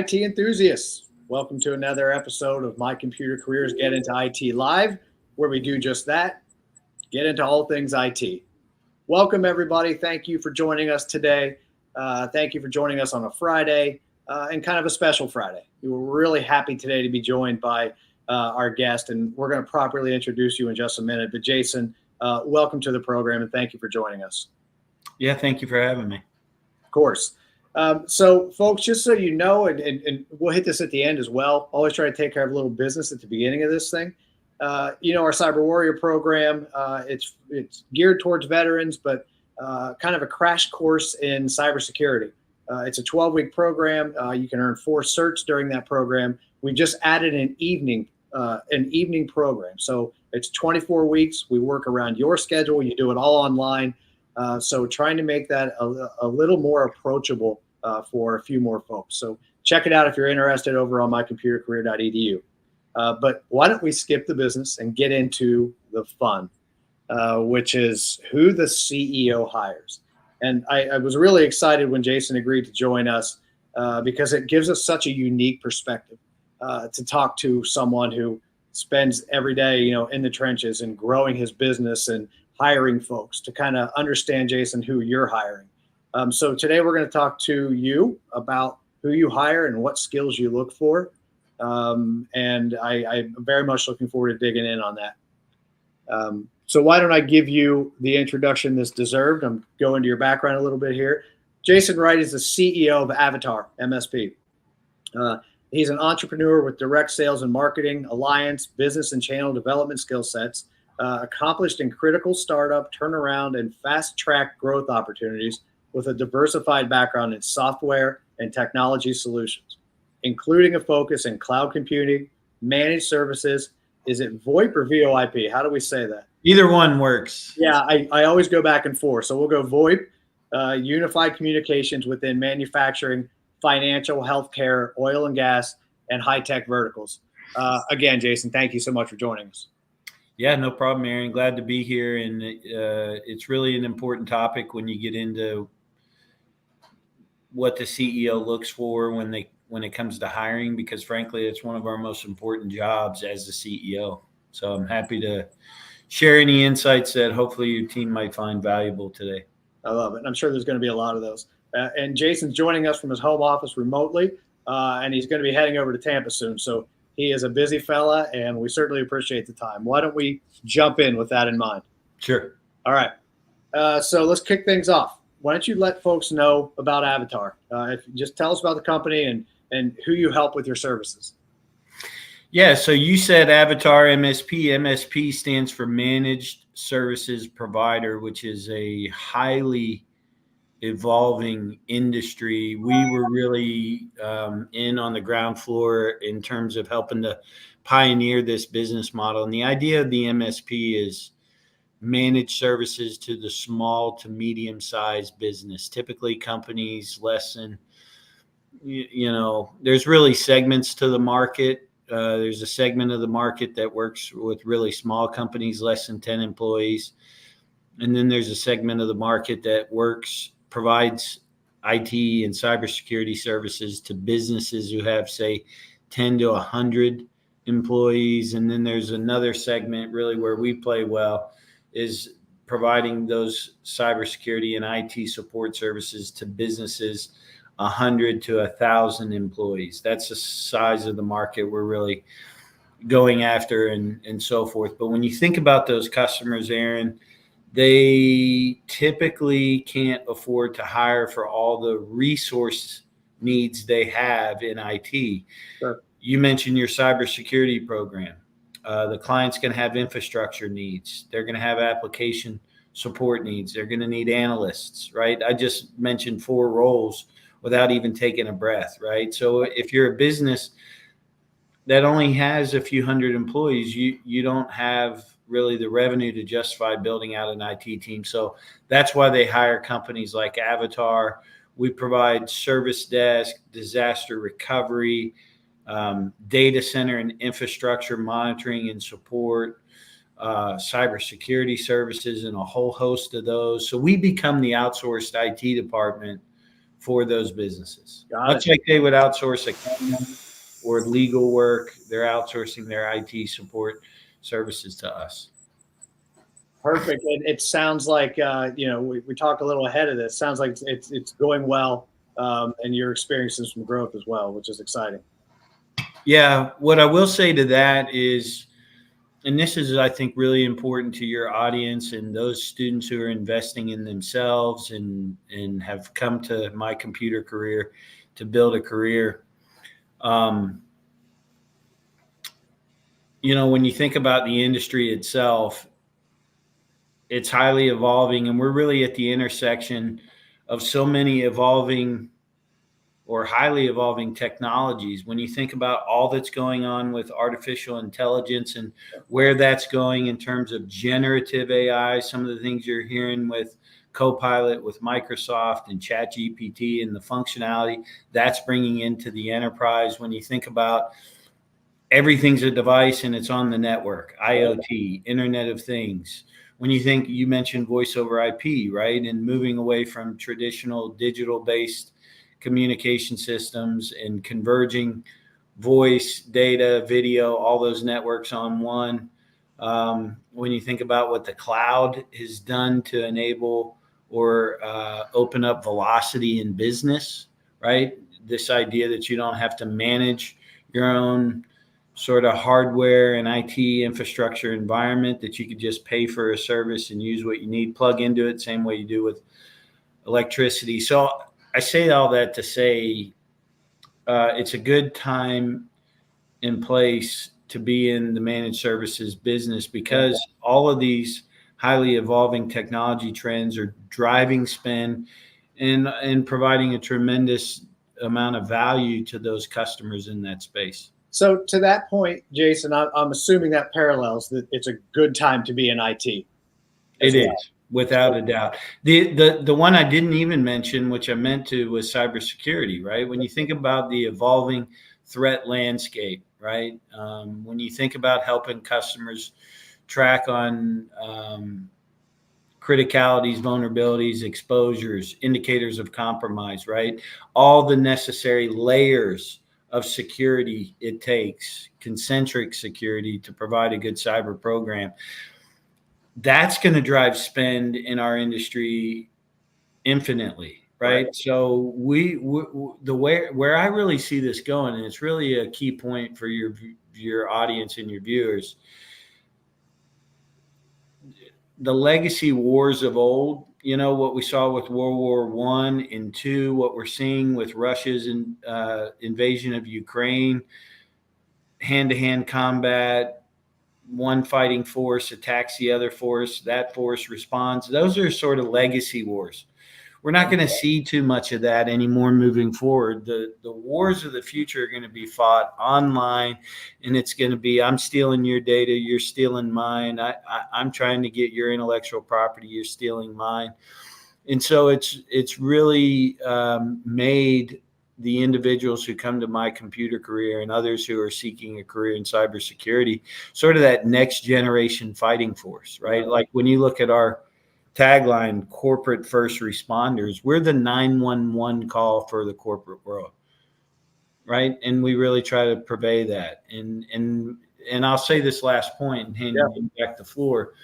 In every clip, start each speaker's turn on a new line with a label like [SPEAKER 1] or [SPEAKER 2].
[SPEAKER 1] IT enthusiasts. Welcome to another episode of My Computer Careers Get Into IT Live, where we do just that, get into all things IT. Welcome, everybody. Thank you for joining us today. Thank you for joining us on a Friday and kind of a special Friday. We were really happy today to be joined by our guest, and we're going to properly introduce you in just a minute. But Jason, welcome to the program, and thank you for joining us.
[SPEAKER 2] Yeah, thank you for having me.
[SPEAKER 1] Of course. So, folks, just so you know, and we'll hit this at the end as well. Always try to take care of a little business at the beginning of this thing. Our Cyber Warrior program, it's geared towards veterans, but kind of a crash course in cybersecurity. It's a 12-week program. You can earn 4 certs during that program. We just added an evening program. So it's 24 weeks. We work around your schedule. You do it all online. So trying to make that a little more approachable for a few more folks. So check it out if you're interested over on mycomputercareer.edu. But why don't we skip the business and get into the fun, which is who the CEO hires. And I was really excited when Jason agreed to join us because it gives us such a unique perspective to talk to someone who spends every day, in the trenches and growing his business and hiring folks to kind of understand, Jason, who you're hiring. So today we're going to talk to you about who you hire and what skills you look for. And I'm very much looking forward to digging in on that. So why don't I give you the introduction that's deserved? I'm going to your background a little bit here. Jason Wright is the CEO of Avatar MSP. He's an entrepreneur with direct sales and marketing, alliance, business and channel development skill sets. Accomplished in critical startup, turnaround, and fast-track growth opportunities with a diversified background in software and technology solutions, including a focus in cloud computing, managed services. Is it VoIP or VoIP? How do we say that?
[SPEAKER 2] Either one works.
[SPEAKER 1] Yeah, I always go back and forth. So we'll go VoIP, unified communications within manufacturing, financial, healthcare, oil and gas, and high-tech verticals. Again, Jason, thank you so much for joining us.
[SPEAKER 2] Yeah, no problem, Aaron. Glad to be here. And it's really an important topic when you get into what the CEO looks for when it comes to hiring, because frankly, it's one of our most important jobs as the CEO. So I'm happy to share any insights that hopefully your team might find valuable today.
[SPEAKER 1] I love it. I'm sure there's going to be a lot of those. And Jason's joining us from his home office remotely, and he's going to be heading over to Tampa soon. So he is a busy fella, and we certainly appreciate the time. Why don't we jump in with that in mind?
[SPEAKER 2] Sure.
[SPEAKER 1] All right. So let's kick things off. Why don't you let folks know about Avatar? Just tell us about the company and who you help with your services.
[SPEAKER 2] Yeah, so you said Avatar MSP. MSP stands for Managed Services Provider, which is a highly evolving industry. We were really in on the ground floor in terms of helping to pioneer this business model. And the idea of the MSP is managed services to the small to medium-sized business, typically companies less than, there's really segments to the market. There's a segment of the market that works with really small companies, less than 10 employees. And then there's a segment of the market that provides IT and cybersecurity services to businesses who have, say, 10 to 100 employees. And then there's another segment really where we play well is providing those cybersecurity and IT support services to businesses 100 to 1,000 employees. That's the size of the market we're really going after and so forth. But when you think about those customers, Aaron, they typically can't afford to hire for all the resource needs they have in IT.
[SPEAKER 1] Sure.
[SPEAKER 2] You mentioned your cybersecurity program. The client's going to have infrastructure needs. They're going to have application support needs. They're going to need analysts, right? I just mentioned 4 roles without even taking a breath, right? So if you're a business that only has a few hundred employees, you don't have really the revenue to justify building out an IT team. So that's why they hire companies like Avatar. We provide service desk, disaster recovery, data center and infrastructure monitoring and support, cybersecurity services, and a whole host of those. So we become the outsourced IT department for those businesses.
[SPEAKER 1] Got
[SPEAKER 2] Much
[SPEAKER 1] it.
[SPEAKER 2] like they would outsource accounting or legal work, they're outsourcing their IT support services to us.
[SPEAKER 1] Perfect. It sounds like we talked a little ahead of this. Sounds like it's going well, and you're experiencing some growth as well, which is exciting.
[SPEAKER 2] Yeah, what I will say to that is, and this is, I think, really important to your audience and those students who are investing in themselves and have come to my computer career to build a career. When you think about the industry itself, it's highly evolving, and we're really at the intersection of so many evolving or highly evolving technologies. When you think about all that's going on with artificial intelligence and where that's going in terms of generative AI, some of the things you're hearing with Copilot, with Microsoft and ChatGPT, and the functionality that's bringing into the enterprise. When you think about everything's a device and it's on the network, IoT, Internet of Things. When you mentioned voice over IP, right? And moving away from traditional digital based communication systems and converging voice, data, video, all those networks on one. When you think about what the cloud has done to enable or open up velocity in business, right? This idea that you don't have to manage your own sort of hardware and IT infrastructure environment, that you could just pay for a service and use what you need, plug into it, same way you do with electricity. So I say all that to say it's a good time and place to be in the managed services business, because all of these highly evolving technology trends are driving spend and providing a tremendous amount of value to those customers in that space.
[SPEAKER 1] So to that point, Jason, I'm assuming that parallels that it's a good time to be in IT.
[SPEAKER 2] It is, without a doubt. The one I didn't even mention, which I meant to, was cybersecurity, right? When you think about the evolving threat landscape, right? When you think about helping customers track on criticalities, vulnerabilities, exposures, indicators of compromise, right? All the necessary layers of security it takes, concentric security, to provide a good cyber program. That's going to drive spend in our industry infinitely, right? So where I really see this going, and it's really a key point for your audience and your viewers, the legacy wars of old, what we saw with World War I and II, what we're seeing with Russia's invasion of Ukraine, hand-to-hand combat, one fighting force attacks the other force, that force responds. Those are sort of legacy wars. We're not going to see too much of that anymore moving forward. The wars of the future are going to be fought online, and it's going to be, I'm stealing your data, you're stealing mine. I'm trying to get your intellectual property, you're stealing mine. And so it's really made the individuals who come to my computer career and others who are seeking a career in cybersecurity sort of that next generation fighting force, right? Like when you look at our tagline, corporate first responders, we're the 911 call for the corporate world, right? And we really try to purvey that. And I'll say this last point and hand you back the floor.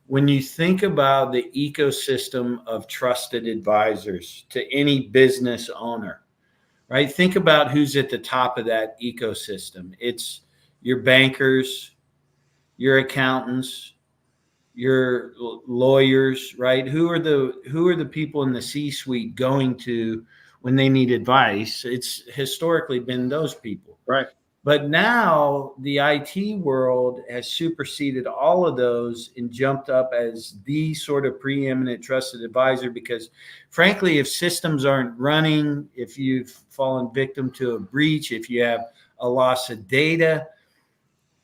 [SPEAKER 2] When you think about the ecosystem of trusted advisors to any business owner, right? Think about who's at the top of that ecosystem. It's your bankers, your accountants, your lawyers, right? Who are the people in the C-suite going to when they need advice? It's historically been those people.
[SPEAKER 1] Right.
[SPEAKER 2] But now the IT world has superseded all of those and jumped up as the sort of preeminent trusted advisor, because frankly, if systems aren't running, if you've fallen victim to a breach, if you have a loss of data,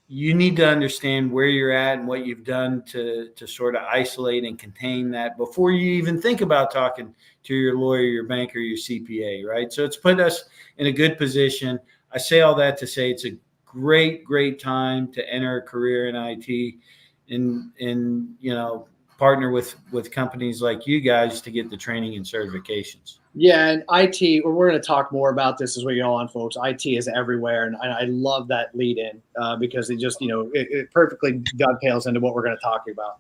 [SPEAKER 2] you need to understand where you're at and what you've done to sort of isolate and contain that before you even think about talking to your lawyer, your banker, your CPA, right? So it's put us in a good position. I say all that to say it's a great, great time to enter a career in IT. And partner with companies like you guys to get the training and certifications.
[SPEAKER 1] Yeah, and IT, we're going to talk more about this as we go on, folks. IT is everywhere, and I love that lead in because it just, it perfectly dovetails into what we're going to talk about.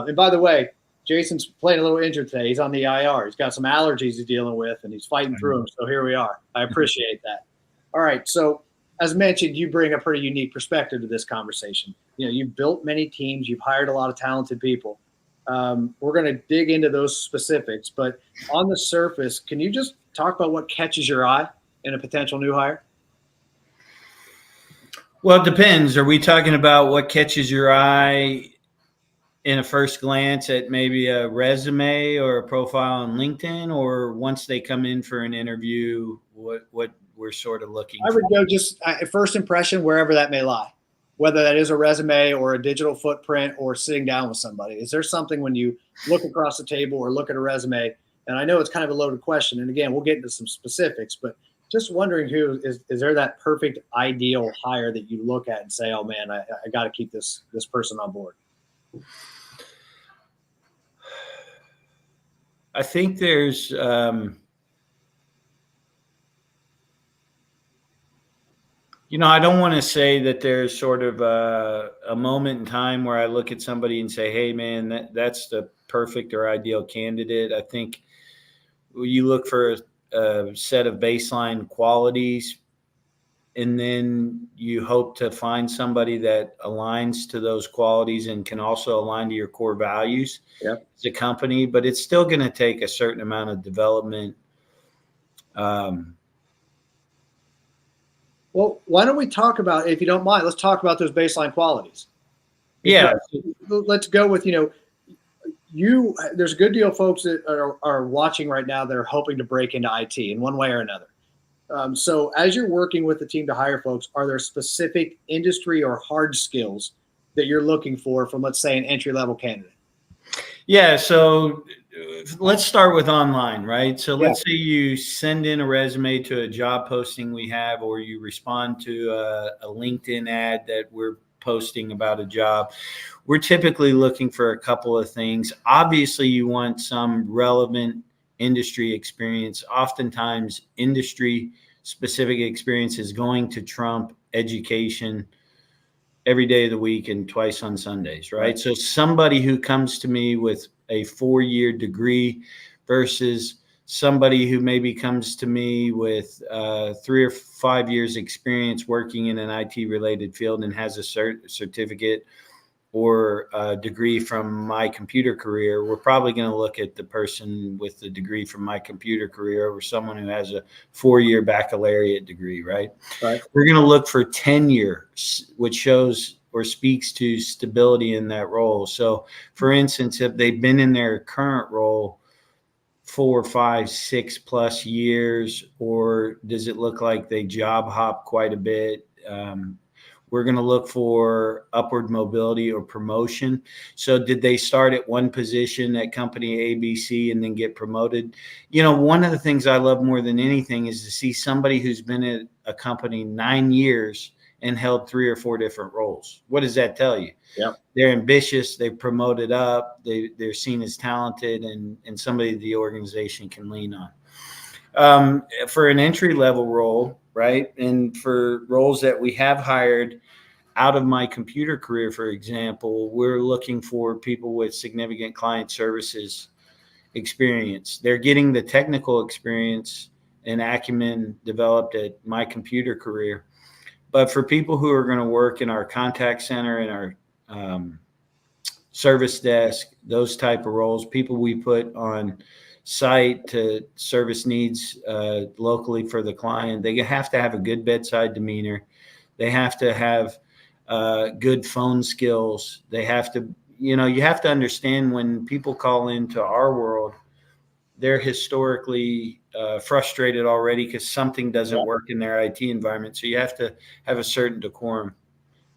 [SPEAKER 1] And by the way, Jason's playing a little injured today. He's on the IR. He's got some allergies he's dealing with, and he's fighting through them. So here we are. I appreciate that. All right. So as mentioned, you bring a pretty unique perspective to this conversation. You've built many teams. You've hired a lot of talented people. We're going to dig into those specifics, but on the surface, can you just talk about what catches your eye in a potential new hire?
[SPEAKER 2] Well, it depends. Are we talking about what catches your eye in a first glance at maybe a resume or a profile on LinkedIn, or once they come in for an interview, what we're sort of looking for?
[SPEAKER 1] I would go just first impression, wherever that may lie, whether that is a resume or a digital footprint or sitting down with somebody. Is there something when you look across the table or look at a resume, and I know it's kind of a loaded question, and again, we'll get into some specifics, but just wondering is there that perfect ideal hire that you look at and say, oh man, I got to keep this person on board?
[SPEAKER 2] I think there's I don't want to say that there's sort of a moment in time where I look at somebody and say, hey, man, that's the perfect or ideal candidate. I think you look for a set of baseline qualities, and then you hope to find somebody that aligns to those qualities and can also align to your core values as a company. But it's still going to take a certain amount of development.
[SPEAKER 1] Well, why don't we talk about, if you don't mind, let's talk about those baseline qualities.
[SPEAKER 2] Yeah.
[SPEAKER 1] Let's go with, there's a good deal of folks that are watching right now that are hoping to break into IT in one way or another. So as you're working with the team to hire folks, are there specific industry or hard skills that you're looking for from, let's say, an entry-level candidate?
[SPEAKER 2] Yeah. So let's start with online, right? So let's say you send in a resume to a job posting we have, or you respond to a LinkedIn ad that we're posting about a job. We're typically looking for a couple of things. Obviously, you want some relevant industry experience. Oftentimes, industry specific experience is going to trump education every day of the week and twice on Sundays, right? So somebody who comes to me with a 4-year degree versus somebody who maybe comes to me with 3 or 5 years experience working in an IT related field and has a certificate or a degree from my computer career, we're probably going to look at the person with the degree from my computer career over someone who has a 4-year baccalaureate degree, right? We're going to look for tenure, which shows or speaks to stability in that role. So, for instance, if they've been in their current role 4, 5, 6 plus years, or does it look like they job hop quite a bit? We're going to look for upward mobility or promotion. So did they start at one position at company ABC and then get promoted? One of the things I love more than anything is to see somebody who's been at a company 9 years and held 3 or 4 different roles. What does that tell you? They're ambitious. They've promoted up. They're seen as talented and somebody the organization can lean on. For an entry-level role, right? And for roles that we have hired out of my computer career, for example, we're looking for people with significant client services experience. They're getting the technical experience and acumen developed at my computer career. But for people who are going to work in our contact center and our service desk, those type of roles, people we put on site to service needs locally for the client, they have to have a good bedside demeanor. They have to have good phone skills. They have to, you have to understand when people call into our world, they're historically frustrated already because something doesn't work in their IT environment. So you have to have a certain decorum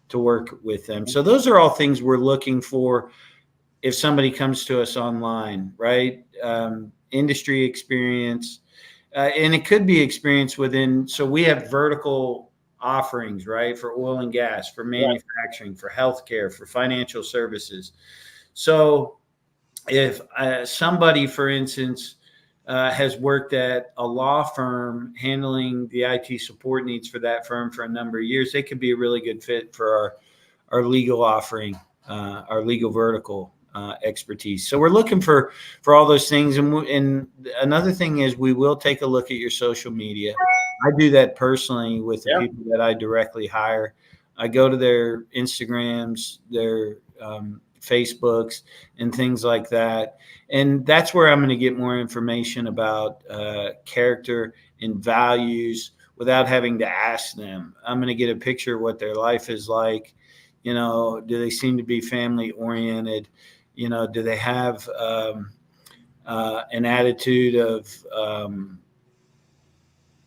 [SPEAKER 2] to work with them. So those are all things we're looking for if somebody comes to us online, right? Industry experience, and it could be experience within. So we have vertical offerings, right? For oil and gas, for manufacturing, for healthcare, for financial services. So if somebody, for instance, has worked at a law firm handling the IT support needs for that firm for a number of years, they could be a really good fit for our legal offering, our legal vertical expertise. So we're looking for all those things. And another thing is we will take a look at your social media. I do that personally with the people that I directly hire. I go to their Instagrams, their Facebooks, and things like that. And that's where I'm going to get more information about character and values without having to ask them. I'm going to get a picture of what their life is like. You know, do they seem to be family oriented? You know, do they have an attitude of,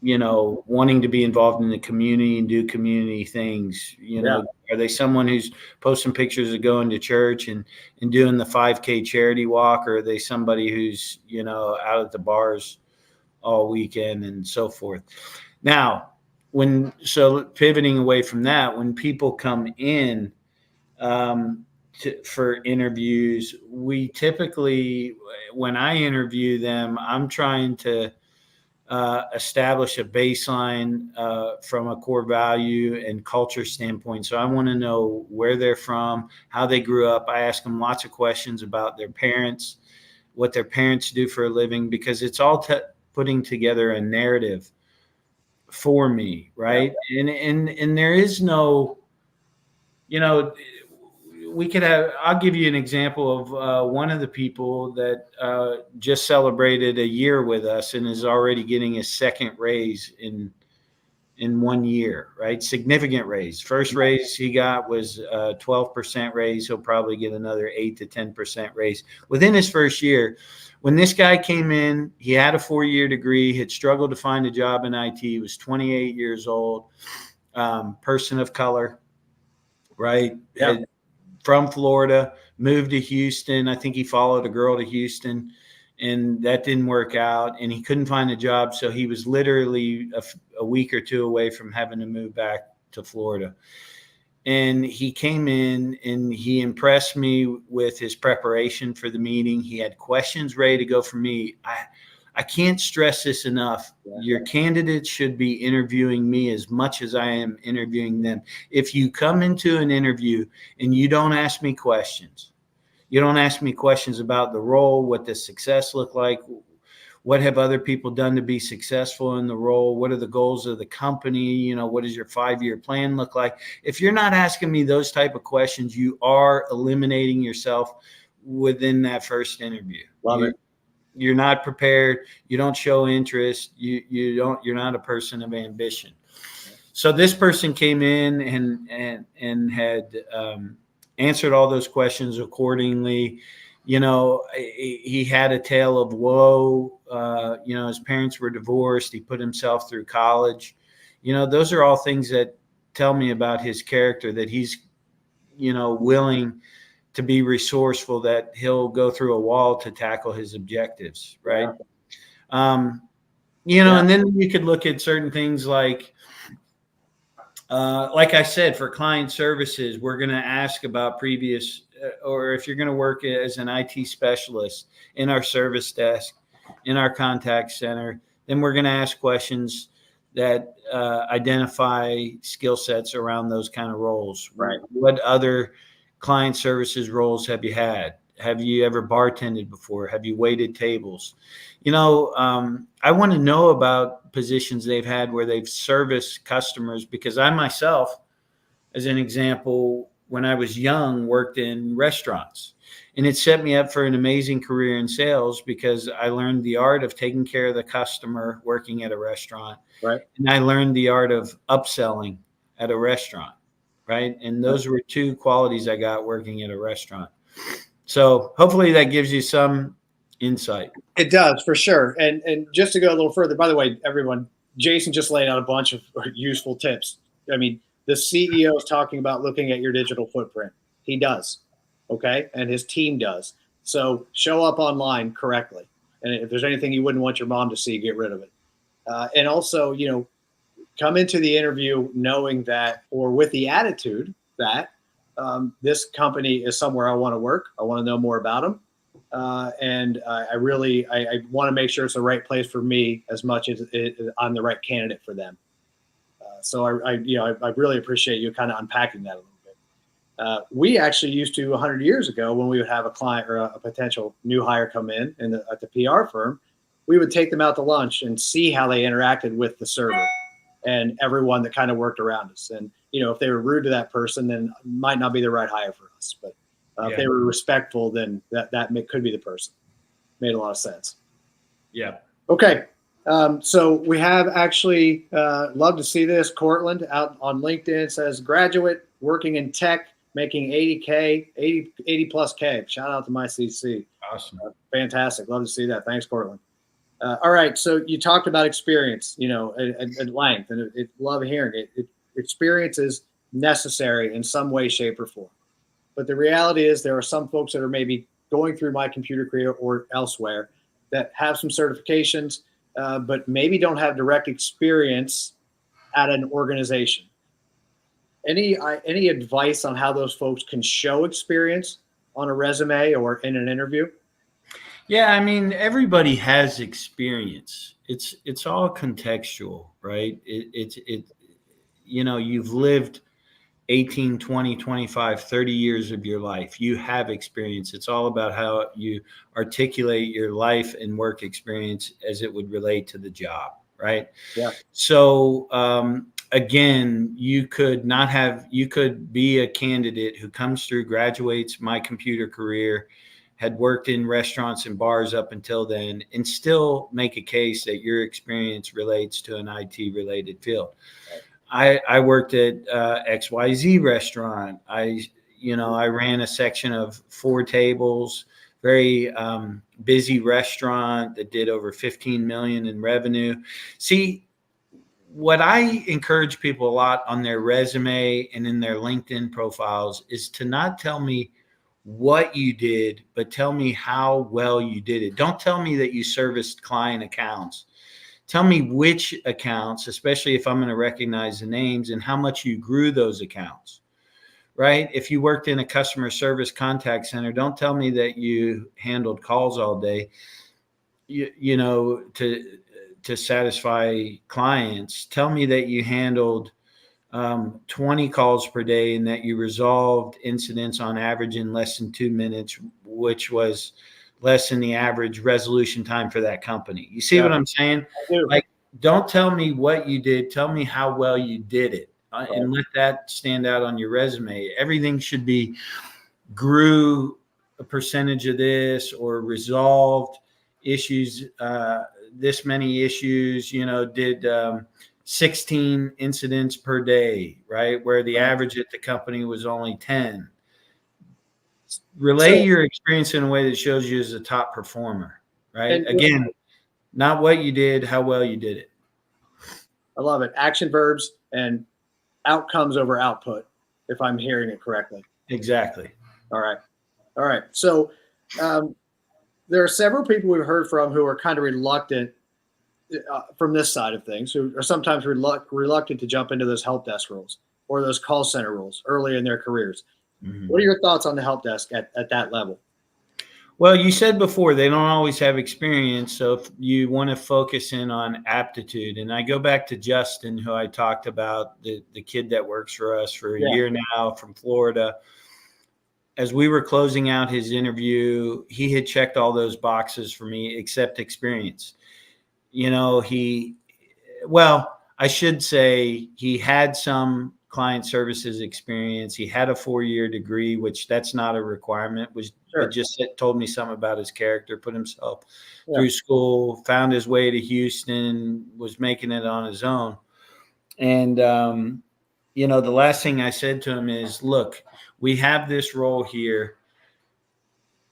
[SPEAKER 2] you know, wanting to be involved in the community and do community things? You know, are they someone who's posting pictures of going to church and doing the 5K charity walk? Or are they somebody who's, you know, out at the bars all weekend and so forth? Now, so pivoting away from that, when people come in for interviews, we typically, when I interview them, I'm trying to establish a baseline from a core value and culture standpoint. So I want to know where they're from, how they grew up. I ask them lots of questions about their parents, what their parents do for a living, because it's all putting together a narrative for me, right? And there is no, you know, we could have, I'll give you an example of one of the people that just celebrated a year with us and is already getting his second raise in 1 year, right? Significant raise. First raise he got was a 12% raise. He'll probably get another 8 to 10% raise within his first year. When this guy came in, he had a 4-year degree, had struggled to find a job in IT, he was 28 years old, person of color, right?
[SPEAKER 1] Yeah.
[SPEAKER 2] From Florida, moved to Houston. I think he followed a girl to Houston, and that didn't work out, and he couldn't find a job. So he was literally a week or two away from having to move back to Florida. And he came in and he impressed me with his preparation for the meeting. He had questions ready to go for me. I can't stress this enough. Your candidates should be interviewing me as much as I am interviewing them. If you come into an interview and you don't ask me questions, you don't ask me questions about the role, what does success look like, what have other people done to be successful in the role, what are the goals of the company, you know, what does your 5-year plan look like? If you're not asking me those type of questions, you are eliminating yourself within that first interview.
[SPEAKER 1] Love it.
[SPEAKER 2] You're not prepared. You don't show interest. You're not a person of ambition. So this person came in and had answered all those questions accordingly. You know, he had a tale of woe. You know, his parents were divorced. He put himself through college. You know, those are all things that tell me about his character, that he's, you know, willing to be resourceful, that he'll go through a wall to tackle his objectives. Right. You know, and then you could look at certain things like I said, for client services, we're going to ask about previous, or if you're going to work as an IT specialist in our service desk, in our contact center, then we're going to ask questions that identify skill sets around those kind of roles.
[SPEAKER 1] Right.
[SPEAKER 2] What other client services roles have you had? Have you ever bartended before? Have you waited tables? You know, I want to know about positions they've had where they've serviced customers, because I myself, as an example, when I was young, worked in restaurants, and it set me up for an amazing career in sales because I learned the art of taking care of the customer working at a restaurant.
[SPEAKER 1] Right.
[SPEAKER 2] And I learned the art of upselling at a restaurant. Right. And those were two qualities I got working at a restaurant. So hopefully that gives you some insight.
[SPEAKER 1] It does, for sure. And just to go a little further, by the way, everyone, Jason just laid out a bunch of useful tips. I mean, the CEO is talking about looking at your digital footprint. He does. Okay. And his team does. So show up online correctly. And if there's anything you wouldn't want your mom to see, get rid of it. And also, you know, come into the interview knowing that, or with the attitude that this company is somewhere I want to work. I want to know more about them. and I really I want to make sure it's the right place for me as much as I'm the right candidate for them. So I really appreciate you kind of unpacking that a little bit. We actually used to 100 years ago when we would have a client or a potential new hire come in at the PR firm, we would take them out to lunch and see how they interacted with the server and everyone that kind of worked around us. And if they were rude to that person, then it might not be the right hire for us. But if they were respectful, then that could be the person. Made a lot of sense.
[SPEAKER 2] Yeah.
[SPEAKER 1] Okay. So we have actually love to see this. Cortland out on LinkedIn says graduate working in tech, making 80K, 80 plus K. Shout out to my CC.
[SPEAKER 2] Awesome.
[SPEAKER 1] Fantastic. Love to see that. Thanks, Cortland. All right. So you talked about experience, at length, and love hearing it. Experience is necessary in some way, shape, or form. But the reality is there are some folks that are maybe going through my computer career or elsewhere that have some certifications, but maybe don't have direct experience at an organization. Any advice on how those folks can show experience on a resume or in an interview?
[SPEAKER 2] Yeah, I mean, everybody has experience. It's all contextual, right? You've lived 18, 20, 25, 30 years of your life. You have experience. It's all about how you articulate your life and work experience as it would relate to the job, right?
[SPEAKER 1] Yeah.
[SPEAKER 2] So, again, you could be a candidate who comes through, graduates my computer career, had worked in restaurants and bars up until then, and still make a case that your experience relates to an IT related field. I worked at XYZ restaurant. I ran a section of 4 tables, very busy restaurant that did over 15 million in revenue. See, what I encourage people a lot on their resume and in their LinkedIn profiles is to not tell me what you did, but tell me how well you did it. Don't tell me that you serviced client accounts. Tell me which accounts, especially if I'm going to recognize the names, and how much you grew those accounts, right? If you worked in a customer service contact center, don't tell me that you handled calls all day, to satisfy clients. Tell me that you handled 20 calls per day and that you resolved incidents on average in less than 2 minutes, which was less than the average resolution time for that company. You see what I'm saying?
[SPEAKER 1] I do.
[SPEAKER 2] Like, don't tell me what you did. Tell me how well you did it, and let that stand out on your resume. Everything should be grew a percentage of this or resolved issues, this many issues, did 16 incidents per day, right? Where the average at the company was only 10. Relay your experience in a way that shows you as a top performer, right? Again, not what you did, how well you did it.
[SPEAKER 1] I love it. Action verbs and outcomes over output, if I'm hearing it correctly.
[SPEAKER 2] Exactly.
[SPEAKER 1] All right. So there are several people we've heard from who are kind of reluctant from this side of things, who are sometimes reluctant to jump into those help desk roles or those call center roles early in their careers. Mm-hmm. What are your thoughts on the help desk at that level?
[SPEAKER 2] Well, you said before, they don't always have experience. So if you want to focus in on aptitude, and I go back to Justin, who I talked about, the kid that works for us for a year now from Florida. As we were closing out his interview, he had checked all those boxes for me except experience. I should say he had some client services experience. He had a 4-year degree, which that's not a requirement, but just told me something about his character, put himself through school, found his way to Houston, was making it on his own. And, the last thing I said to him is, look, we have this role here.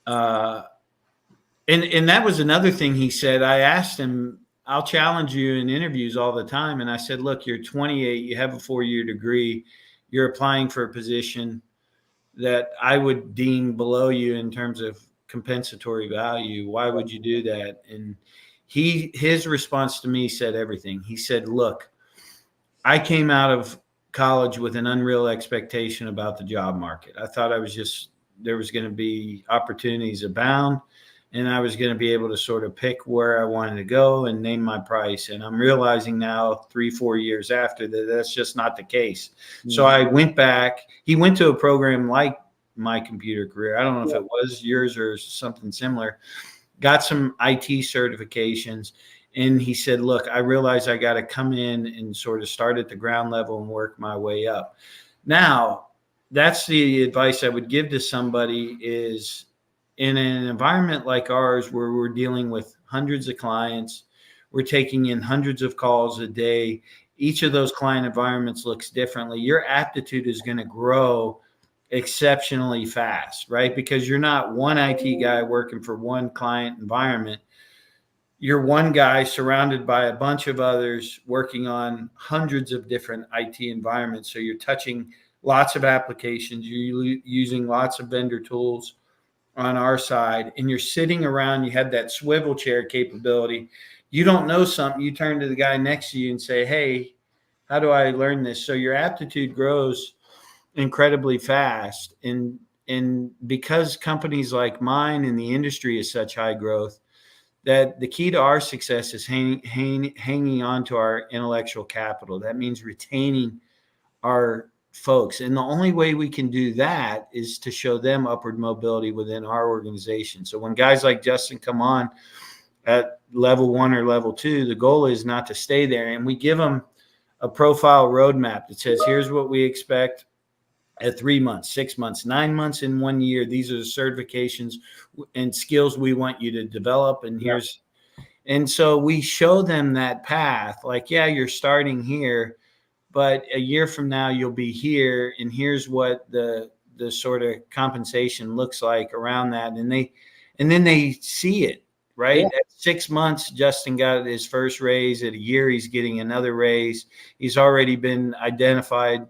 [SPEAKER 2] And that was another thing he said. I asked him, I'll challenge you in interviews all the time. And I said, look, you're 28, you have a 4-year degree, you're applying for a position that I would deem below you in terms of compensatory value. Why would you do that? And his response to me said everything. He said, look, I came out of college with an unreal expectation about the job market. I thought there was going to be opportunities abound. and I was going to be able to sort of pick where I wanted to go and name my price. And I'm realizing now 3-4 years after that that's just not the case. So I went back. He went to a program like My Computer Career. I don't know if it was yours or something similar. Got some IT certifications. And he said, look, I realize I got to come in and sort of start at the ground level and work my way up. Now, that's the advice I would give to somebody is in an environment like ours where we're dealing with hundreds of clients, we're taking in hundreds of calls a day. Each of those client environments looks differently. Your aptitude is going to grow exceptionally fast, right? Because you're not one IT guy working for one client environment. You're one guy surrounded by a bunch of others working on hundreds of different IT environments. So you're touching lots of applications. You're using lots of vendor tools on our side, and you're sitting around. You have that swivel chair capability. You don't know something, you turn to the guy next to you and say, hey, how do I learn this? So your aptitude grows incredibly fast. And because companies like mine and the industry is such high growth, that the key to our success is hanging on to our intellectual capital. That means retaining our folks. And the only way we can do that is to show them upward mobility within our organization. So when guys like Justin come on at level 1 or level 2, the goal is not to stay there. And we give them a profile roadmap that says, here's what we expect at 3 months, 6 months, 9 months, in 1 year. These are the certifications and skills we want you to develop. And and so we show them that path. Like, yeah, you're starting here, but a year from now you'll be here, and here's what the sort of compensation looks like around that. And then they see it, right?
[SPEAKER 1] Yeah.
[SPEAKER 2] At 6 months, Justin got his first raise. At a year, he's getting another raise. He's already been identified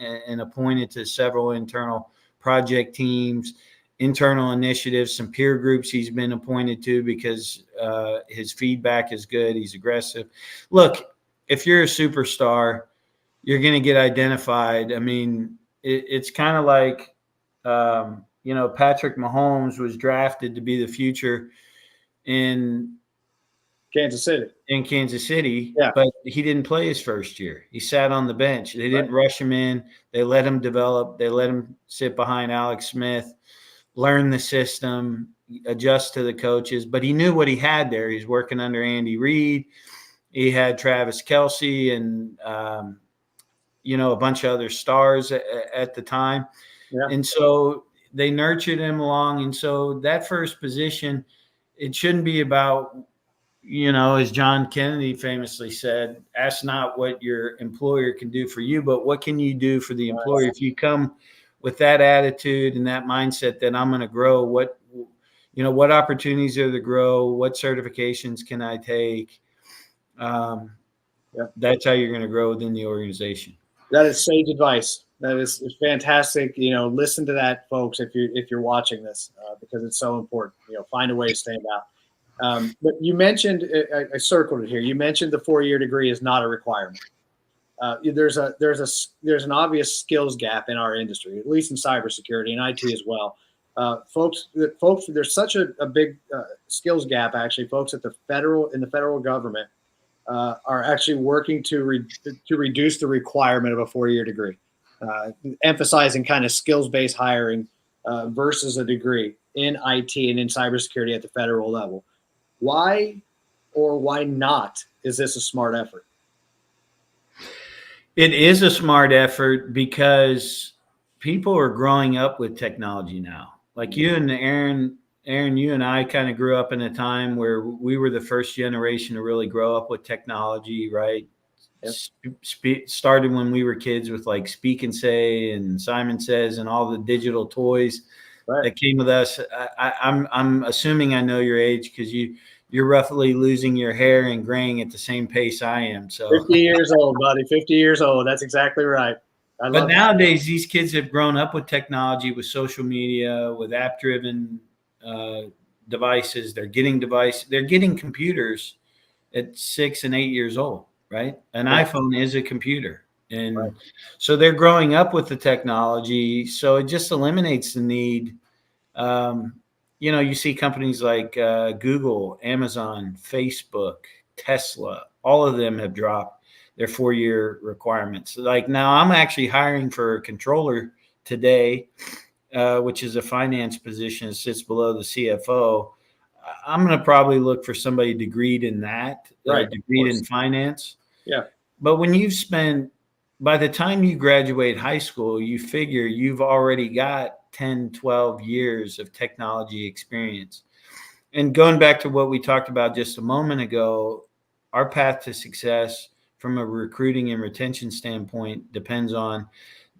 [SPEAKER 2] and appointed to several internal project teams, internal initiatives, some peer groups he's been appointed to because his feedback is good. He's aggressive. Look, if you're a superstar, you're going to get identified. I mean, it's kind of like, Patrick Mahomes was drafted to be the future in
[SPEAKER 1] Kansas City. Yeah.
[SPEAKER 2] But he didn't play his first year. He sat on the bench. They didn't rush him in. They let him develop. They let him sit behind Alex Smith, learn the system, adjust to the coaches. But he knew what he had there. He's working under Andy Reid. He had Travis Kelce and a bunch of other stars at the time. Yeah. And so they nurtured him along. And so that first position, it shouldn't be about, as John Kennedy famously said, ask not what your employer can do for you, but what can you do for the employer? If you come with that attitude and that mindset that I'm going to grow, what opportunities are to grow? What certifications can I take? That's how you're going to grow within the organization.
[SPEAKER 1] That is sage advice. That is fantastic. Listen to that, folks, if you're watching this, because it's so important. Find a way to stand out. But you mentioned, I circled it here. You mentioned the 4-year degree is not a requirement. There's an obvious skills gap in our industry, at least in cybersecurity and IT as well. Folks, there's such a big skills gap. Actually, folks in the federal government are actually working to reduce the requirement of a 4-year degree, emphasizing kind of skills-based hiring versus a degree in IT and in cybersecurity at the federal level. Why or why not is this a smart effort?
[SPEAKER 2] It is a smart effort because people are growing up with technology now. Like you and Aaron, you and I kind of grew up in a time where we were the first generation to really grow up with technology, right? Yep. Started when we were kids with like Speak and Say and Simon Says and all the digital toys that came with us. I'm assuming I know your age because you're roughly losing your hair and graying at the same pace I am. So
[SPEAKER 1] 50 years old, buddy. 50 years old. That's exactly right.
[SPEAKER 2] But nowadays, these kids have grown up with technology, with social media, with app-driven devices. They're getting computers at 6 and 8 years old, right? An iPhone is a computer. And so they're growing up with the technology. So it just eliminates the need you see companies like Google, Amazon, Facebook, Tesla, all of them have dropped their 4-year requirements. Like now I'm actually hiring for a controller today, which is a finance position that sits below the CFO. I'm going to probably look for somebody degreed in that,
[SPEAKER 1] Right.
[SPEAKER 2] degreed in finance.
[SPEAKER 1] Yeah.
[SPEAKER 2] But when you've spent, by the time you graduate high school, you figure you've already got 10, 12 years of technology experience. And going back to what we talked about just a moment ago, our path to success from a recruiting and retention standpoint depends on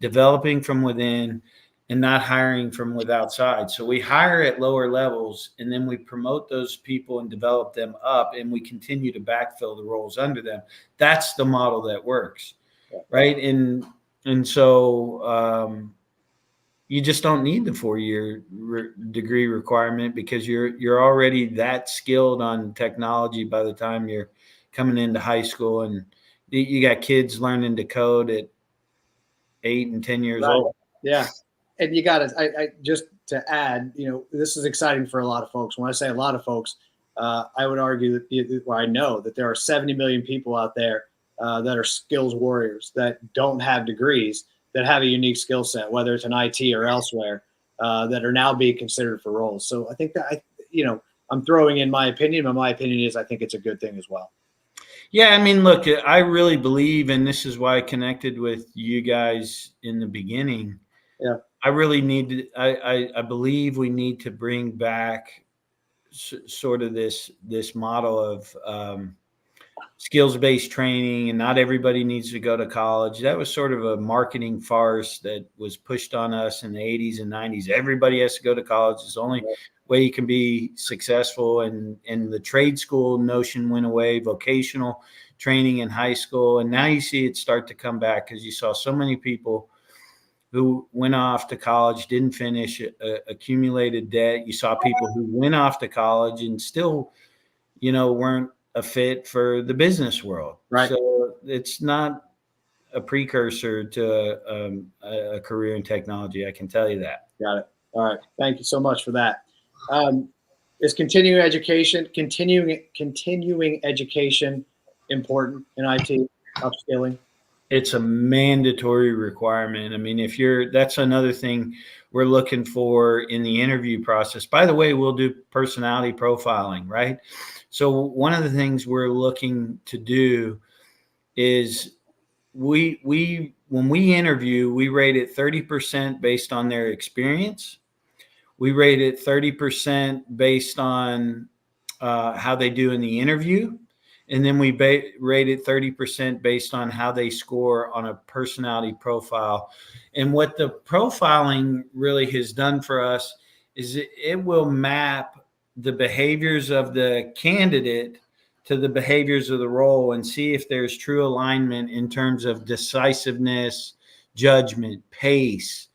[SPEAKER 2] developing from within and not hiring from with outside. So we hire at lower levels and then we promote those people and develop them up, and we continue to backfill the roles under them. That's the model that works.
[SPEAKER 1] Yeah.
[SPEAKER 2] Right. And so you just don't need the 4-year degree requirement because you're already that skilled on technology by the time you're coming into high school, and you got kids learning to code at 8 and 10 years old.
[SPEAKER 1] Yeah. And you got to, I just to add, this is exciting for a lot of folks. When I say a lot of folks, I would argue that, well, I know that there are 70 million people out there that are skills warriors that don't have degrees, that have a unique skill set, whether it's in IT or elsewhere, that are now being considered for roles. So I think that, I'm throwing in my opinion, but my opinion is I think it's a good thing as well.
[SPEAKER 2] Yeah, I mean, look, I really believe, and this is why I connected with you guys in the beginning.
[SPEAKER 1] Yeah.
[SPEAKER 2] I really need to, I believe we need to bring back sort of this model of skills-based training, and not everybody needs to go to college. That was sort of a marketing farce that was pushed on us in the 80s and 90s. Everybody has to go to college. It's the only way you can be successful. And the trade school notion went away, vocational training in high school. And now you see it start to come back because you saw so many people who went off to college, didn't finish, accumulated debt. You saw people who went off to college and still, weren't a fit for the business world.
[SPEAKER 1] Right.
[SPEAKER 2] So it's not a precursor to a career in technology. I can tell you that.
[SPEAKER 1] Got it. All right. Thank you so much for that. Is continuing education important in IT, upskilling?
[SPEAKER 2] It's a mandatory requirement. I mean, that's another thing we're looking for in the interview process. By the way, we'll do personality profiling, right? So one of the things we're looking to do is when we interview, we rate it 30% based on their experience. We rate it 30% based on how they do in the interview. And then we rate it 30% based on how they score on a personality profile. And what the profiling really has done for us is it will map the behaviors of the candidate to the behaviors of the role and see if there's true alignment in terms of decisiveness, judgment, pace,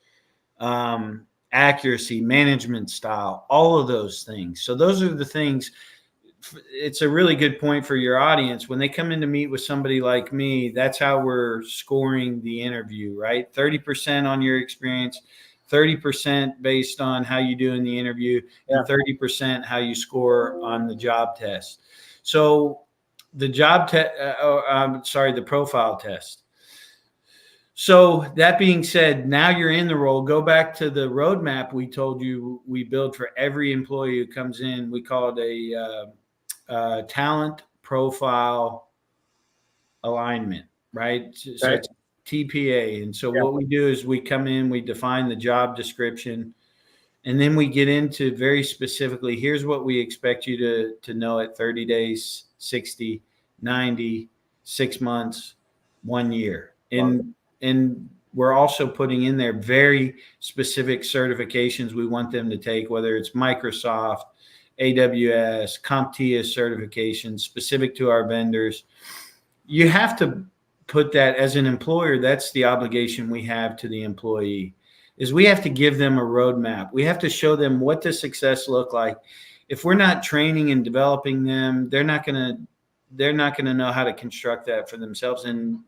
[SPEAKER 2] accuracy, management style, all of those things. So those are the things. It's a really good point for your audience. When they come in to meet with somebody like me, that's how we're scoring the interview, right? 30% on your experience, 30% based on how you do in the interview, and 30% how you score on the job test. So the the profile test. So that being said, now you're in the role. Go back to the roadmap we told you we build for every employee who comes in. We call it a talent profile alignment, right? So it's TPA. And so what we do is we come in, we define the job description, and then we get into very specifically, here's what we expect you to know at 30 days, 60, 90, 6 months, 1 year. And we're also putting in there very specific certifications we want them to take, whether it's Microsoft, AWS, CompTIA certifications specific to our vendors. You have to put that as an employer. That's the obligation we have to the employee, is we have to give them a roadmap. We have to show them what does success look like. If we're not training and developing them, they're not going to know how to construct that for themselves. And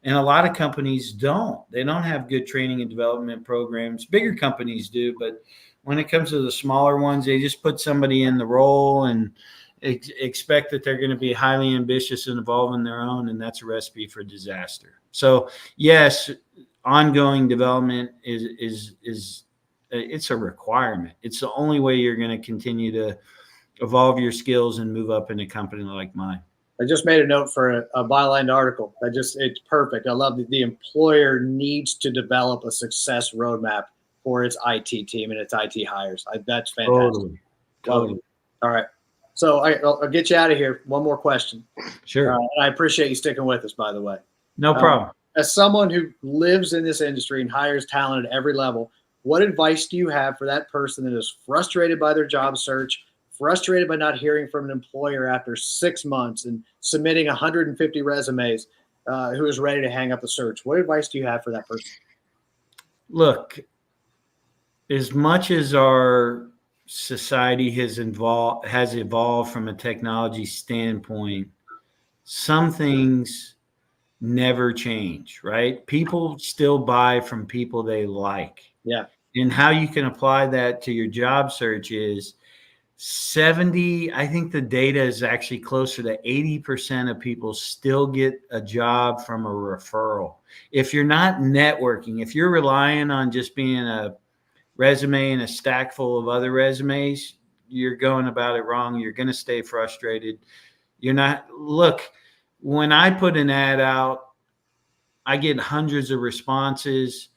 [SPEAKER 2] And a lot of companies don't. They don't have good training and development programs. Bigger companies do, but when it comes to the smaller ones, they just put somebody in the role and expect that they're going to be highly ambitious and evolve on their own, and that's a recipe for disaster. So yes, ongoing development is it's a requirement. It's the only way you're going to continue to evolve your skills and move up in a company like mine.
[SPEAKER 1] I just made a note for a byline article. It's perfect. I love that the employer needs to develop a success roadmap for its IT team and its IT hires. That's fantastic.
[SPEAKER 2] Totally.
[SPEAKER 1] All right. So I'll get you out of here. One more question.
[SPEAKER 2] Sure.
[SPEAKER 1] And I appreciate you sticking with us, by the way.
[SPEAKER 2] No problem.
[SPEAKER 1] As someone who lives in this industry and hires talent at every level, what advice do you have for that person that is frustrated by their job search, frustrated by not hearing from an employer after 6 months and submitting 150 resumes, who is ready to hang up the search? What advice do you have for that person?
[SPEAKER 2] Look, as much as our society has evolved from a technology standpoint, some things never change, right? People still buy from people they like.
[SPEAKER 1] Yeah.
[SPEAKER 2] And how you can apply that to your job search is 70, I think the data is actually closer to 80% of people still get a job from a referral. If you're not networking, if you're relying on just being a resume and a stack full of other resumes, you're going about it wrong. You're going to stay frustrated. Look, when I put an ad out, I get hundreds of responses,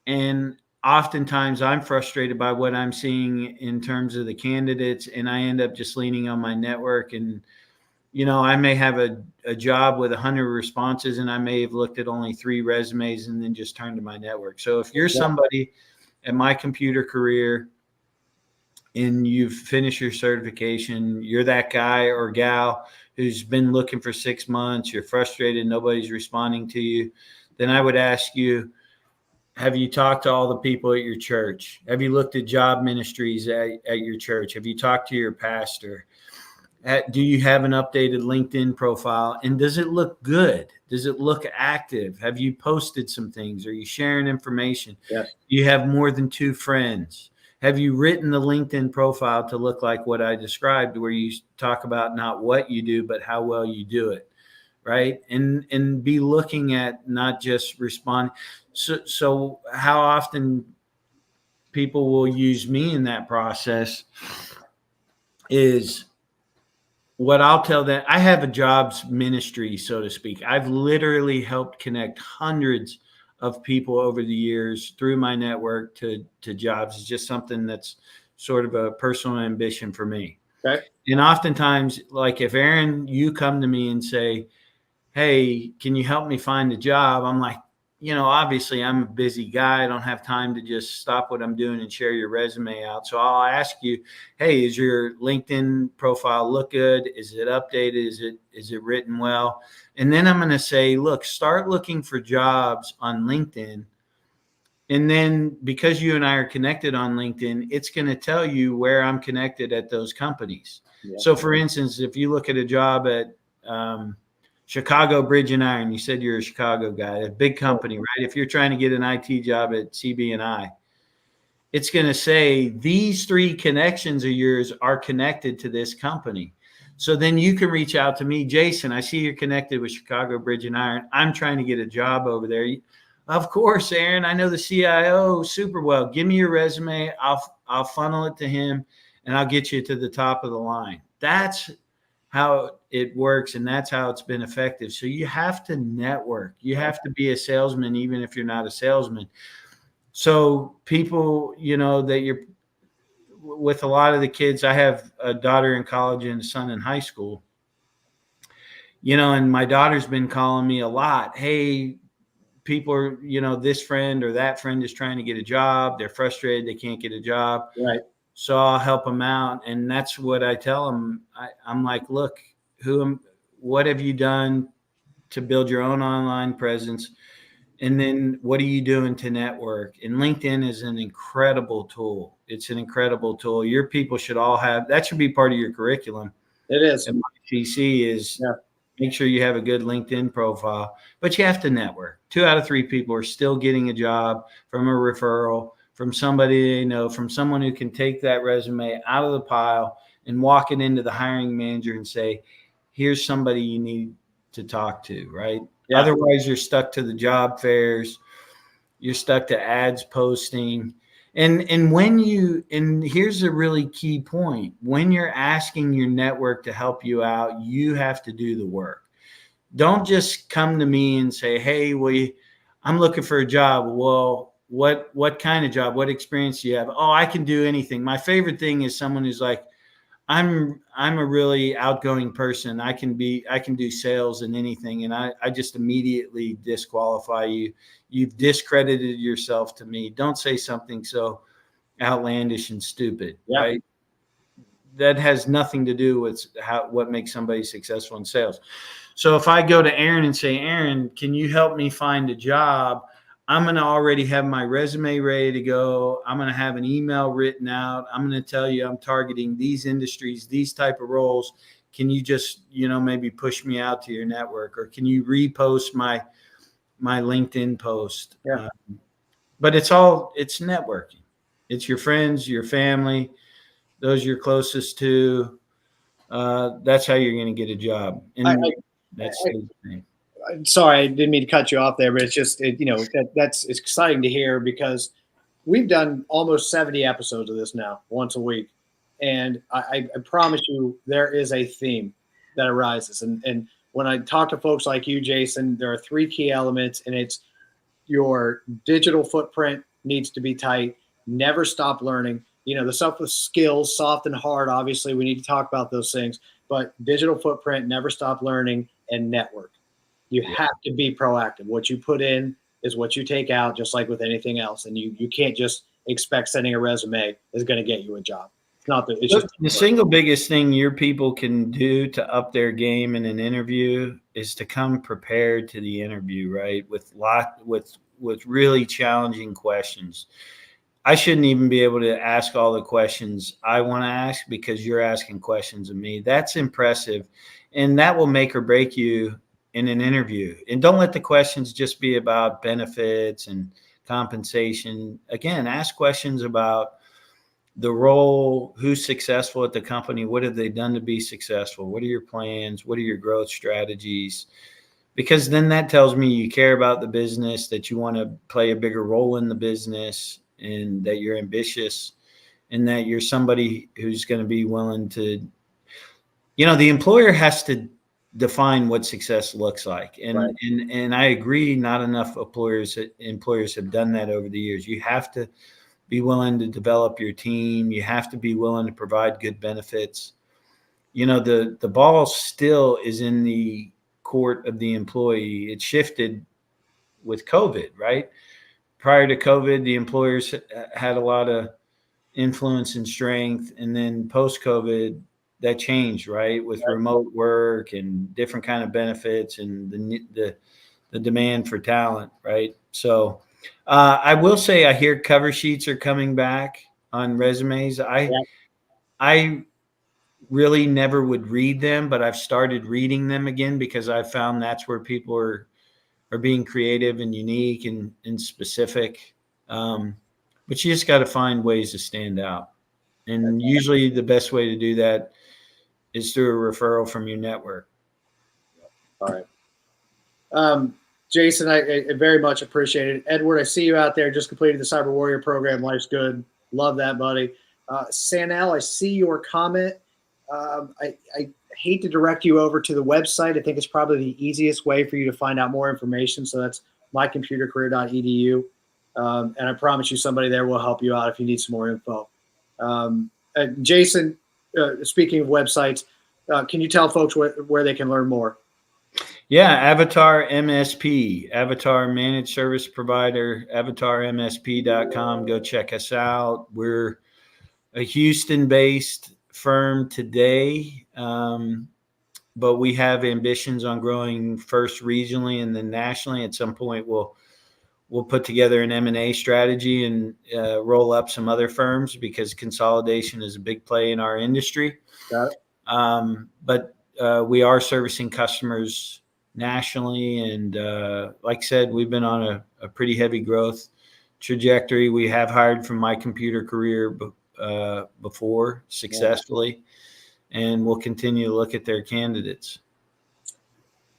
[SPEAKER 2] and oftentimes I'm frustrated by what I'm seeing in terms of the candidates, and I end up just leaning on my network. And, I may have a job with 100 responses, and I may have looked at only 3 resumes and then just turned to my network. So if you're somebody at my computer career and you've finished your certification, you're that guy or gal who's been looking for 6 months, you're frustrated, nobody's responding to you, then I would ask you, have you talked to all the people at your church? Have you looked at job ministries at your church? Have you talked to your pastor? Do you have an updated LinkedIn profile? And does it look good? Does it look active? Have you posted some things? Are you sharing information?
[SPEAKER 1] Yes.
[SPEAKER 2] Do you have more than 2 friends? Have you written the LinkedIn profile to look like what I described, where you talk about not what you do, but how well you do it, right? And be looking at not just respond. So how often people will use me in that process is what I'll tell them. I have a jobs ministry, so to speak. I've literally helped connect hundreds of people over the years through my network to jobs. It's just something that's sort of a personal ambition for me.
[SPEAKER 1] Okay.
[SPEAKER 2] And oftentimes, like if Aaron, you come to me and say, hey, can you help me find a job? I'm like, obviously I'm a busy guy. I don't have time to just stop what I'm doing and share your resume out. So I'll ask you, hey, is your LinkedIn profile look good? Is it updated? Is it written well? And then I'm going to say, look, start looking for jobs on LinkedIn. And then because you and I are connected on LinkedIn, it's going to tell you where I'm connected at those companies. Yeah. So for instance, if you look at a job at Chicago Bridge and Iron, you said you're a Chicago guy, a big company, right? If you're trying to get an IT job at CB&I, it's going to say these 3 connections of yours are connected to this company. So then you can reach out to me, Jason, I see you're connected with Chicago Bridge and Iron. I'm trying to get a job over there. Of course, Aaron, I know the CIO super well. Give me your resume. I'll funnel it to him and I'll get you to the top of the line. That's how it works, and that's how it's been effective. So you have to network. You have to be a salesman, even if you're not a salesman. So people, that you're with a lot of the kids, I have a daughter in college and a son in high school, and my daughter's been calling me a lot. Hey, people are, this friend or that friend is trying to get a job. They're frustrated. They can't get a job.
[SPEAKER 1] Right.
[SPEAKER 2] So I'll help them out. And that's what I tell them. I'm like, look, what have you done to build your own online presence? And then what are you doing to network? And LinkedIn is an incredible tool. It's an incredible tool. Your people should all have, that should be part of your curriculum.
[SPEAKER 1] It is.
[SPEAKER 2] And my TC is Make sure you have a good LinkedIn profile, but you have to network. 2 out of 3 people are still getting a job from a referral, from somebody they know, from someone who can take that resume out of the pile and walk it into the hiring manager and say, here's somebody you need to talk to, right?
[SPEAKER 1] Yeah.
[SPEAKER 2] Otherwise, you're stuck to the job fairs. You're stuck to ads posting. And here's a really key point. When you're asking your network to help you out, you have to do the work. Don't just come to me and say, hey, I'm looking for a job. Well, what kind of job? What experience do you have? Oh, I can do anything. My favorite thing is someone who's like, I'm a really outgoing person. I can do sales and anything. And I just immediately disqualify you. You've discredited yourself to me. Don't say something so outlandish and stupid, right? That has nothing to do with what makes somebody successful in sales. So if I go to Aaron and say, Aaron, can you help me find a job? I'm going to already have my resume ready to go. I'm going to have an email written out. I'm going to tell you I'm targeting these industries, these type of roles. Can you just, maybe push me out to your network, or can you repost my LinkedIn post?
[SPEAKER 1] Yeah.
[SPEAKER 2] But it's networking. It's your friends, your family, those you're closest to. That's how you're going to get a job. And that's the thing.
[SPEAKER 1] Sorry, I didn't mean to cut you off there, but it's just, it's exciting to hear, because we've done almost 70 episodes of this now, once a week. And I promise you, there is a theme that arises. And when I talk to folks like you, Jason, there are 3 key elements, and it's your digital footprint needs to be tight. Never stop learning. The stuff with skills, soft and hard, obviously we need to talk about those things, but digital footprint, never stop learning, and network. You have to be proactive. What you put in is what you take out, just like with anything else. And you can't just expect sending a resume is going to get you a job. It's not it's just
[SPEAKER 2] the single biggest thing your people can do to up their game in an interview is to come prepared to the interview, right? With really challenging questions. I shouldn't even be able to ask all the questions I want to ask because you're asking questions of me. That's impressive. And that will make or break you in an interview. And don't let the questions just be about benefits and compensation. Again, ask questions about the role, who's successful at the company, what have they done to be successful, what are your plans, what are your growth strategies? Because then that tells me you care about the business, that you want to play a bigger role in the business, and that you're ambitious, and that you're somebody who's going to be willing to, the employer has to define what success looks like. And,
[SPEAKER 1] right.
[SPEAKER 2] and I agree, not enough employers have done that over the years. You have to be willing to develop your team. You have to be willing to provide good benefits. The ball still is in the court of the employee. It shifted with COVID, right? Prior to COVID, the employers had a lot of influence and strength. And then post-COVID, that changed, right? With remote work and different kind of benefits and the demand for talent, right? So I will say I hear cover sheets are coming back on resumes. I really never would read them, but I've started reading them again because I found that's where people are being creative and unique and specific. But you just got to find ways to stand out. And usually the best way to do that is through a referral from your network.
[SPEAKER 1] All right. Jason, I very much appreciate it. Edward, I see you out there, just completed the Cyber Warrior program. Life's good. Love that, buddy. Sanel, I see your comment. I hate to direct you over to the website. I think it's probably the easiest way for you to find out more information. So that's mycomputercareer.edu. And I promise you somebody there will help you out if you need some more info. Jason, speaking of websites, can you tell folks where they can learn more?
[SPEAKER 2] Yeah, Avatar MSP, Avatar Managed Service Provider, avatarmsp.com. Go check us out. We're a Houston-based firm today, but we have ambitions on growing first regionally and then nationally. At some point, we'll put together an M&A strategy and roll up some other firms because consolidation is a big play in our industry.
[SPEAKER 1] Got it.
[SPEAKER 2] But we are servicing customers nationally. And like I said, we've been on a pretty heavy growth trajectory. We have hired from my computer career before successfully, and we'll continue to look at their candidates.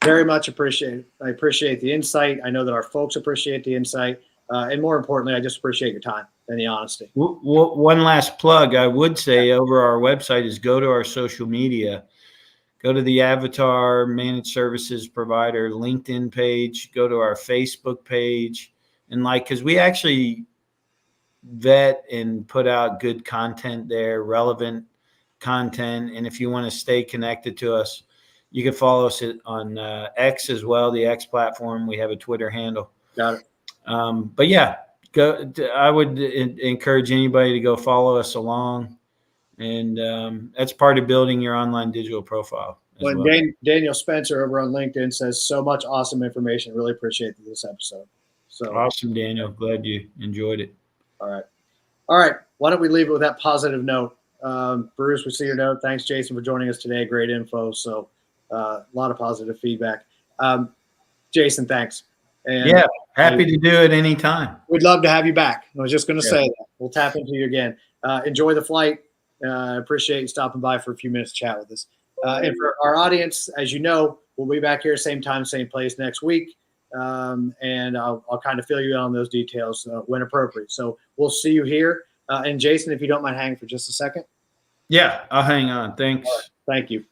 [SPEAKER 1] Very much appreciate it. I appreciate the insight. I know that our folks appreciate the insight. And more importantly, I just appreciate your time and the honesty.
[SPEAKER 2] One last plug I would say over our website is go to our social media. Go to the Avatar Managed Services Provider LinkedIn page. Go to our Facebook page. And because we actually vet and put out good content there, relevant content. And if you want to stay connected to us, you can follow us on X as well, the X platform. We have a Twitter handle.
[SPEAKER 1] Got it.
[SPEAKER 2] But yeah, I would encourage anybody to go follow us along. And that's part of building your online digital profile.
[SPEAKER 1] Well. Daniel Spencer over on LinkedIn says so much awesome information. Really appreciate this episode. So
[SPEAKER 2] awesome, Daniel. Glad you enjoyed it.
[SPEAKER 1] All right. Why don't we leave it with that positive note? Bruce, we see your note. Thanks, Jason, for joining us today. Great info. So a lot of positive feedback. Jason, thanks. And
[SPEAKER 2] yeah, happy to do it anytime.
[SPEAKER 1] We'd love to have you back. I was just going to say that. We'll tap into you again. Enjoy the flight. Appreciate you stopping by for a few minutes to chat with us. And for our audience, as you know, we'll be back here same time, same place next week. And I'll kind of fill you in on those details when appropriate. So we'll see you here. And Jason, if you don't mind hanging for just a second.
[SPEAKER 2] Yeah, I'll hang on. Thanks.
[SPEAKER 1] Right. Thank you.